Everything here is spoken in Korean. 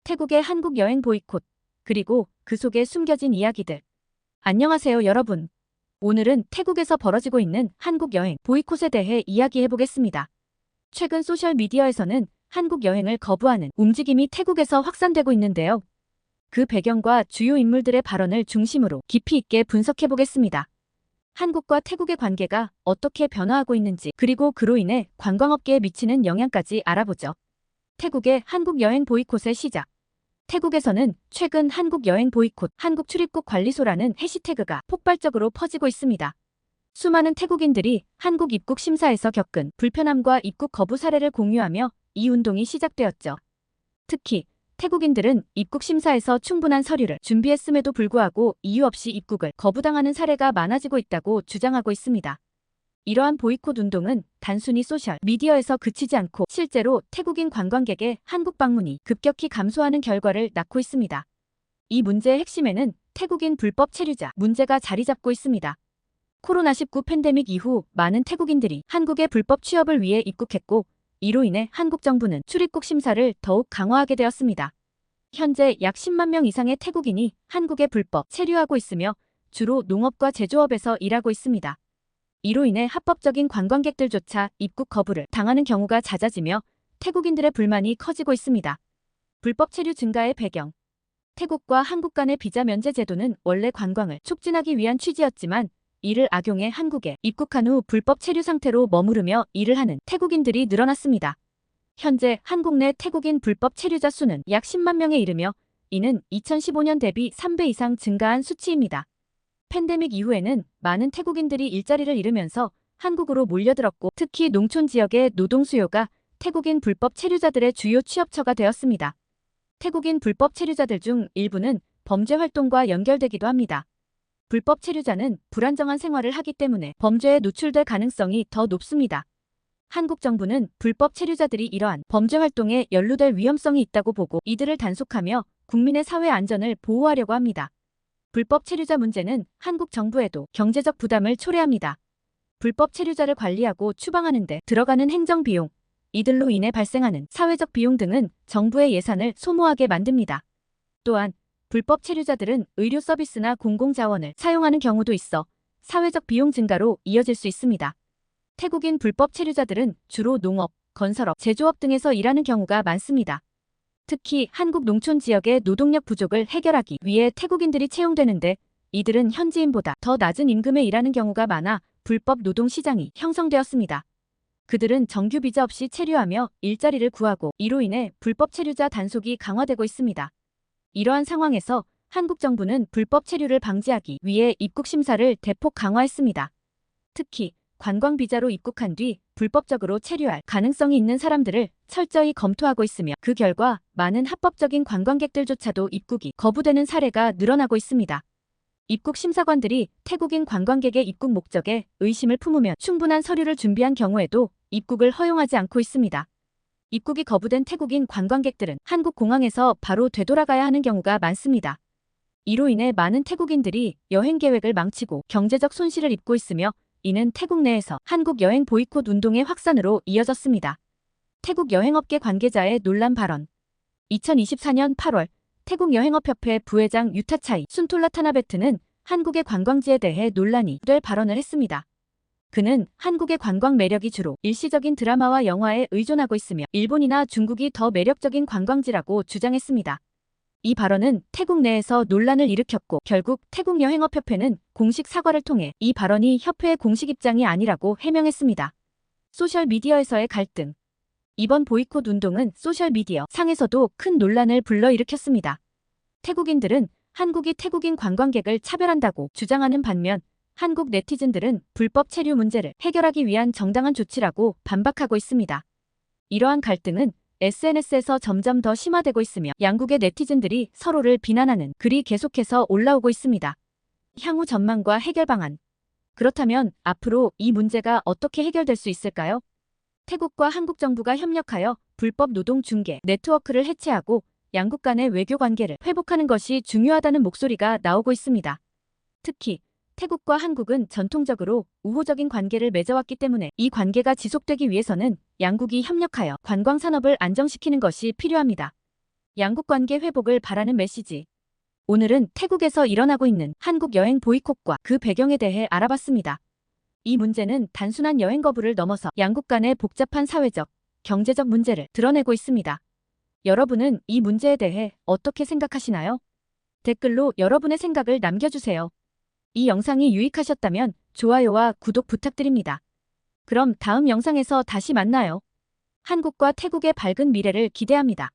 태국의 한국 여행 보이콧, 그리고 그 속에 숨겨진 이야기들. 안녕하세요, 여러분. 오늘은 태국에서 벌어지고 있는 한국 여행 보이콧에 대해 이야기해보겠습니다. 최근 소셜미디어에서는 한국 여행을 거부하는 움직임이 태국에서 확산되고 있는데요. 그 배경과 주요 인물들의 발언을 중심으로 깊이 있게 분석해보겠습니다. 한국과 태국의 관계가 어떻게 변화하고 있는지, 그리고 그로 인해 관광업계에 미치는 영향까지 알아보죠. 태국의 한국 여행 보이콧의 시작. 태국에서는 최근 한국 여행 보이콧, 한국 출입국 관리소라는 해시태그가 폭발적으로 퍼지고 있습니다. 수많은 태국인들이 한국 입국 심사에서 겪은 불편함과 입국 거부 사례를 공유하며 이 운동이 시작되었죠. 특히 태국인들은 입국 심사에서 충분한 서류를 준비했음에도 불구하고 이유 없이 입국을 거부당하는 사례가 많아지고 있다고 주장하고 있습니다. 이러한 보이콧 운동은 단순히 소셜 미디어에서 그치지 않고 실제로 태국인 관광객의 한국 방문이 급격히 감소하는 결과를 낳고 있습니다. 이 문제의 핵심에는 태국인 불법 체류자 문제가 자리 잡고 있습니다. 코로나19 팬데믹 이후 많은 태국인들이 한국의 불법 취업을 위해 입국했고, 이로 인해 한국 정부는 출입국 심사를 더욱 강화하게 되었습니다. 현재 약 10만 명 이상의 태국인이 한국에 불법 체류하고 있으며 주로 농업과 제조업에서 일하고 있습니다. 이로 인해 합법적인 관광객들조차 입국 거부를 당하는 경우가 잦아지며 태국인들의 불만이 커지고 있습니다. 불법 체류 증가의 배경. 태국과 한국 간의 비자 면제 제도는 원래 관광을 촉진하기 위한 취지였지만, 이를 악용해 한국에 입국한 후 불법 체류 상태로 머무르며 일을 하는 태국인들이 늘어났습니다. 현재 한국 내 태국인 불법 체류자 수는 약 10만 명에 이르며 이는 2015년 대비 3배 이상 증가한 수치입니다. 팬데믹 이후에는 많은 태국인들이 일자리를 잃으면서 한국으로 몰려들었고, 특히 농촌 지역의 노동 수요가 태국인 불법 체류자들의 주요 취업처가 되었습니다. 태국인 불법 체류자들 중 일부는 범죄 활동과 연결되기도 합니다. 불법 체류자는 불안정한 생활을 하기 때문에 범죄에 노출될 가능성이 더 높습니다. 한국 정부는 불법 체류자들이 이러한 범죄 활동에 연루될 위험성이 있다고 보고 이들을 단속하며 국민의 사회 안전을 보호하려고 합니다. 불법 체류자 문제는 한국 정부에도 경제적 부담을 초래합니다. 불법 체류자를 관리하고 추방하는 데 들어가는 행정비용, 이들로 인해 발생하는 사회적 비용 등은 정부의 예산을 소모하게 만듭니다. 또한 불법 체류자들은 의료 서비스나 공공자원을 사용하는 경우도 있어 사회적 비용 증가로 이어질 수 있습니다. 태국인 불법 체류자들은 주로 농업, 건설업, 제조업 등에서 일하는 경우가 많습니다. 특히 한국 농촌 지역의 노동력 부족을 해결하기 위해 태국인들이 채용되는데, 이들은 현지인보다 더 낮은 임금에 일하는 경우가 많아 불법 노동 시장이 형성되었습니다. 그들은 정규 비자 없이 체류하며 일자리를 구하고, 이로 인해 불법 체류자 단속이 강화되고 있습니다. 이러한 상황에서 한국 정부는 불법 체류를 방지하기 위해 입국 심사를 대폭 강화했습니다. 특히 관광 비자로 입국한 뒤 불법적으로 체류할 가능성이 있는 사람들을 철저히 검토하고 있으며, 그 결과 많은 합법적인 관광객들조차도 입국이 거부되는 사례가 늘어나고 있습니다. 입국 심사관들이 태국인 관광객의 입국 목적에 의심을 품으면 충분한 서류를 준비한 경우에도 입국을 허용하지 않고 있습니다. 입국이 거부된 태국인 관광객들은 한국 공항에서 바로 되돌아가야 하는 경우가 많습니다. 이로 인해 많은 태국인들이 여행 계획을 망치고 경제적 손실을 입고 있으며, 이는 태국 내에서 한국 여행 보이콧 운동의 확산으로 이어졌습니다. 태국 여행업계 관계자의 논란 발언. 2024년 8월 태국 여행업협회 부회장 유타차이 순톨라타나베트는 한국의 관광지에 대해 논란이 될 발언을 했습니다. 그는 한국의 관광 매력이 주로 일시적인 드라마와 영화에 의존하고 있으며 일본이나 중국이 더 매력적인 관광지라고 주장했습니다. 이 발언은 태국 내에서 논란을 일으켰고, 결국 태국 여행업협회는 공식 사과를 통해 이 발언이 협회의 공식 입장이 아니라고 해명했습니다. 소셜미디어에서의 갈등. 이번 보이콧 운동은 소셜미디어 상에서도 큰 논란을 불러일으켰습니다. 태국인들은 한국이 태국인 관광객을 차별한다고 주장하는 반면, 한국 네티즌들은 불법 체류 문제를 해결하기 위한 정당한 조치라고 반박하고 있습니다. 이러한 갈등은 SNS에서 점점 더 심화되고 있으며 양국의 네티즌들이 서로를 비난하는 글이 계속해서 올라오고 있습니다. 향후 전망과 해결 방안. 그렇다면 앞으로 이 문제가 어떻게 해결될 수 있을까요? 태국과 한국 정부가 협력하여 불법 노동 중개 네트워크를 해체하고 양국 간의 외교 관계를 회복하는 것이 중요하다는 목소리가 나오고 있습니다. 특히 태국과 한국은 전통적으로 우호적인 관계를 맺어왔기 때문에 이 관계가 지속되기 위해서는 양국이 협력하여 관광산업을 안정시키는 것이 필요합니다. 양국 관계 회복을 바라는 메시지. 오늘은 태국에서 일어나고 있는 한국 여행 보이콧과 그 배경에 대해 알아봤습니다. 이 문제는 단순한 여행 거부를 넘어서 양국 간의 복잡한 사회적, 경제적 문제를 드러내고 있습니다. 여러분은 이 문제에 대해 어떻게 생각하시나요? 댓글로 여러분의 생각을 남겨주세요. 이 영상이 유익하셨다면 좋아요와 구독 부탁드립니다. 그럼 다음 영상에서 다시 만나요. 한국과 태국의 밝은 미래를 기대합니다.